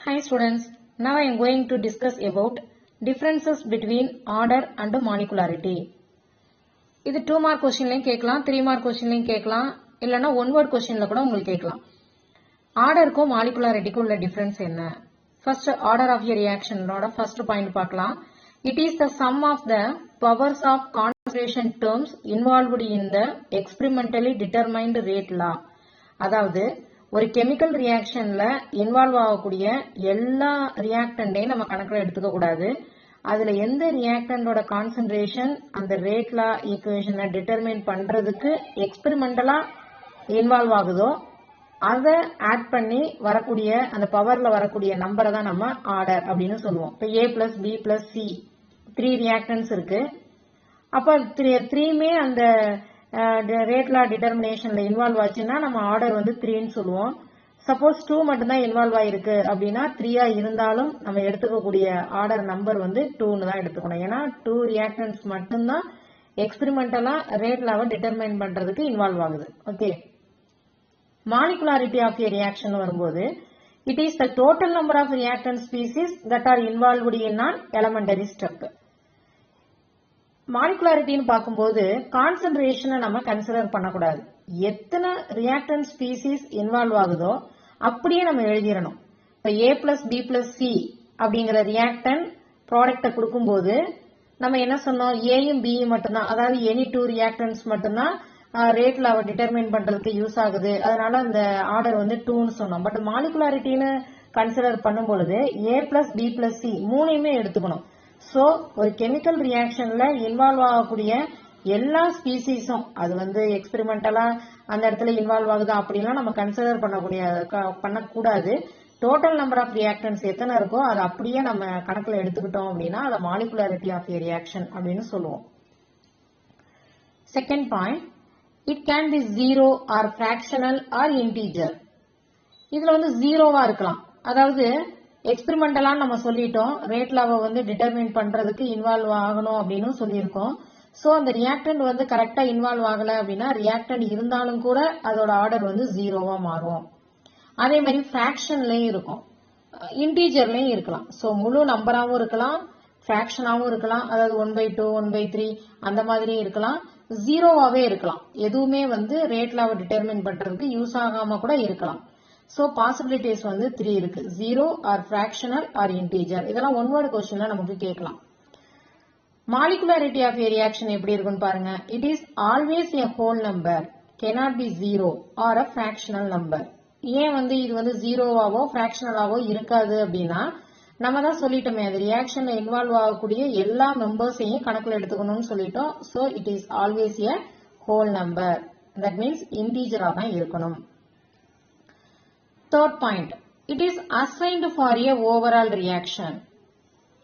Hi students, now I am going to discuss about differences between order and molecularity. இது 2 mark questionலையும் கேட்கலாம் 3 mark questionலையும் கேட்கலாம் இல்லனா 1 word questionல கூட உங்களுக்கு கேட்கலாம். ஆர்டருக்கும் மாலிகுலாரிட்டிக்கும் உள்ள டிஃபரன்ஸ் என்ன? First order of a reaction ஓட first point பார்க்கலாம். It is the sum of the powers of concentration terms involved in the experimentally determined rate law. அதாவது ஒரு கெமிக்கல் ரியாக்ஷன்ல இன்வால்வ் ஆகக்கூடிய எல்லா ரியாக்டண்டையும் நம்ம கணக்கில் எடுத்துக்க கூடாது. அதுல எந்த ரியாக்டண்டோட கான்சென்ட்ரேஷன் அந்த ரேட் லா ஈக்குவேஷனை டிட்டர்மைன் பண்றதுக்கு எக்ஸ்பெரிமெண்டலா இன்வால்வ் ஆகுதோ அதை ஆட் பண்ணி வரக்கூடிய அந்த பவர்ல வரக்கூடிய நம்பரை தான் நம்ம ஆர்டர் அப்படின்னு சொல்லுவோம். இப்போ A plus B plus C 3 reactance இருக்கு. அப்ப 3மே அந்த ரேட் லா டிட்டர்மினேஷன்ல இன்வால்வ் ஆச்சுன்னா நம்ம ஆர்டர் வந்து 3ன்னு சொல்லுவோம். சப்போஸ் 2 மட்டும்தான் இன்வால்வ் ஆயிருக்கு அப்படின்னா 3ஆ இருந்தாலும் நம்ம எடுத்துக்கக்கூடிய ஆர்டர் நம்பர் வந்து 2ன்னு தான் எடுத்துக்கணும். ஏன்னா 2 ரியாக்டன்ஸ் மட்டும்தான் எக்ஸ்பெரிமெண்டலா ரேட் லாவை டிட்டர்மைன் பண்றதுக்கு இன்வால்வ் ஆகுது. Okay, molecularity of a reaction வரும்போது it is the total number of reactant species that are involved in an elementary step. மாலிகுலாரிட்டின்னு பார்க்கும்போது கான்சென்ட்ரேஷனை நம்ம கன்சிடர் பண்ணக்கூடாது. எத்தனை ரியாக்டன்ட் ஸ்பீசிஸ் இன்வால்வ் ஆகுதோ அப்படியே நம்ம எழுதிடணும். இப்போ A plus B plus C அப்படிங்கிற ரியாக்டன் ப்ராடக்டை கொடுக்கும்போது நம்ம என்ன சொன்னோம், ஏயும் பியும் மட்டும்தான், அதாவது எனி 2 ரியாக்டன்ஸ் மட்டும்தான் ரேட் லாவை டிட்டர்மைன் பண்றதுக்கு யூஸ் ஆகுது. அதனால அந்த ஆர்டர் வந்து 2ன்னு சொன்னோம். பட் மாலிகுலாரிட்டின்னு கன்சிடர் பண்ணும் பொழுது A plus B plus C மூணையுமே எடுத்துக்கணும். சோ ஒரு கெமிக்கல் ரியாக்ஷன்ல இன்வால்வ் ஆகக்கூடிய எல்லா ஸ்பீசிஸும் அது வந்து எக்ஸ்பெரிமெண்டலா அந்த இடத்துல இன்வால்வ் ஆகுதா அப்படிலாம் நம்ம கன்சிடர் பண்ணக்கூடாது. டோட்டல் நம்பர் ஆஃப் ரியாக்டன்ஸ் எத்தனை இருக்கோ அதை அப்படியே நம்ம கணக்குல எடுத்துக்கிட்டோம் அப்படின்னா அதை மாலிகுலாரிட்டி ஆஃப் ஏ ரியாக்ஷன் அப்படின்னு சொல்லுவோம். Second point, it can be 0 or fractional or integer. இதுல வந்து 0வா இருக்கலாம், அதாவது எக்ஸ்பெரிமெண்டலா நம்ம சொல்லிட்டோம் ரேட் லாவை வந்து டிட்டர்மைன் பண்றதுக்கு இன்வால்வ் ஆகணும் அப்படின்னு சொல்லியிருக்கோம். சோ அந்த ரியாக்டன்ட் வந்து கரெக்டா இன்வால்வ் ஆகல அப்படின்னா ரியாக்டன்ட் இருந்தாலும் கூட அதோட ஆர்டர் வந்து 0வா மாறும். அதே மாதிரி ஃபிராக்ஷன்லயும் இருக்கும், இன்டீஜர்லயும் இருக்கலாம். சோ முழு நம்பராவும் இருக்கலாம், ஃபிராக்ஷனாவும் இருக்கலாம், அதாவது 1/2 1/3 அந்த மாதிரி இருக்கலாம், 0வாவே இருக்கலாம். எதுவுமே வந்து ரேட் லாவை டிட்டர்மைன் பண்றதுக்கு யூஸ் ஆகாம கூட இருக்கலாம். சோ பாசிபிலிட்டிஸ் வந்து 3 இருக்கு, 0 ஆர் ஃபிராக்ஷனல் ஆர் இன்டீஜர். இதெல்லாம் 1 word क्वेश्चनல நமக்கு கேட்கலாம். மாலிகுலாரிட்டி ஆஃப் ஏ ரியாக்ஷன் எப்படி இருக்குன்னு பாருங்க. It is always a whole number, cannot be 0 or a fractional number. ஏன் வந்து இது வந்து 0வாவோ ஃபிராக்ஷனலாவோ இருக்காது அப்படின்னா நம்ம தான் சொல்லிட்டோமே அந்த ரியாக்ஷன்ல இன்வால்வ் ஆகக்கூடிய எல்லா மெம்பர்ஸையும் கணக்குல எடுத்துக்கணும்னு சொல்லிட்டோம். So it is always a whole number, that means இன்டீஜரா தான் இருக்கணும். Third point, it is assigned for a overall reaction.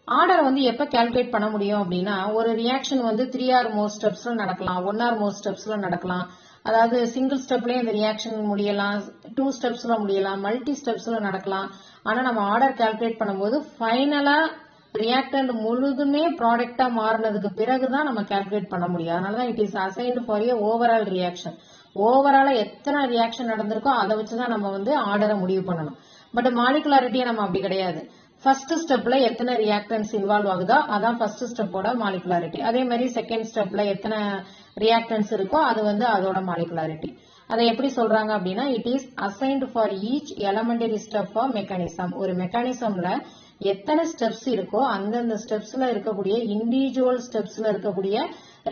Order வந்து எப்ப கால்குலேட் பண்ண முடியும் அப்படின்னா ஒரு ரியாக்ஷன் வந்து 3 or more ஸ்டெப்ஸ்ல நடக்கலாம், 1 or more ஸ்டெப்ஸ்ல நடக்கலாம். அதாவது சிங்கிள் ஸ்டெப்லயே இந்த ரியாக்ஷன் முடியலாம், 2 ஸ்டெப்ஸ்ல முடியலாம், மல்டி ஸ்டெப்ஸ்ல நடக்கலாம். ஆனா நம்ம ஆர்டர் கால்குலேட் பண்ணும்போது ஃபைனலா ரியாக்டன்ட் முழுதுமே ப்ராடக்டா மாறினதுக்கு பிறகுதான் நம்ம கால்குலேட் பண்ண முடியும். அதனாலதான் it is assigned for A overall reaction. ஓவராலா எத்தனை ரியாக்ஷன் நடந்திருக்கோ அதை வச்சுதான் நம்ம வந்து ஆர்டரை முடிவு பண்ணணும். பட் மாலிகுலாரிட்டியை நம்ம அப்படி கிடையாது. ஃபர்ஸ்ட் ஸ்டெப்ல எத்தனை ரியாக்டன்ஸ் இன்வால்வ் ஆகுதோ அதான் ஃபர்ஸ்ட் ஸ்டெப்போட மாலிகுலாரிட்டி. அதே மாதிரி செகண்ட் ஸ்டெப்ல எத்தனை ரியாக்டன்ஸ் இருக்கோ அது வந்து அதோட மாலிகுலாரிட்டி. அதை எப்படி சொல்றாங்க அப்படின்னா it is assigned for each elementary step of mechanism. ஒரு மெக்கானிசம்ல எத்தனை ஸ்டெப்ஸ் இருக்கோ அந்தந்த ஸ்டெப்ஸ்ல இருக்கக்கூடிய இண்டிவிஜுவல் ஸ்டெப்ஸ்ல இருக்கக்கூடிய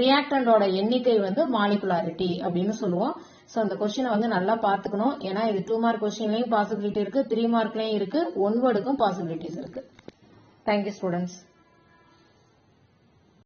ரியாக்டண்டோட எண்ணிக்கை வந்து மாலிகுலாரிட்டி அப்படின்னு சொல்லுவோம். சோ அந்த கொஸ்டினை வந்து நல்லா பாத்துக்கணும். ஏன்னா இது 2 mark கொஸ்டின்லயும் பாசிபிலிட்டி இருக்கு, 3 markலயும் இருக்கு, 1 wordக்கும் பாசிபிலிட்டிஸ் இருக்கு. Thank you students.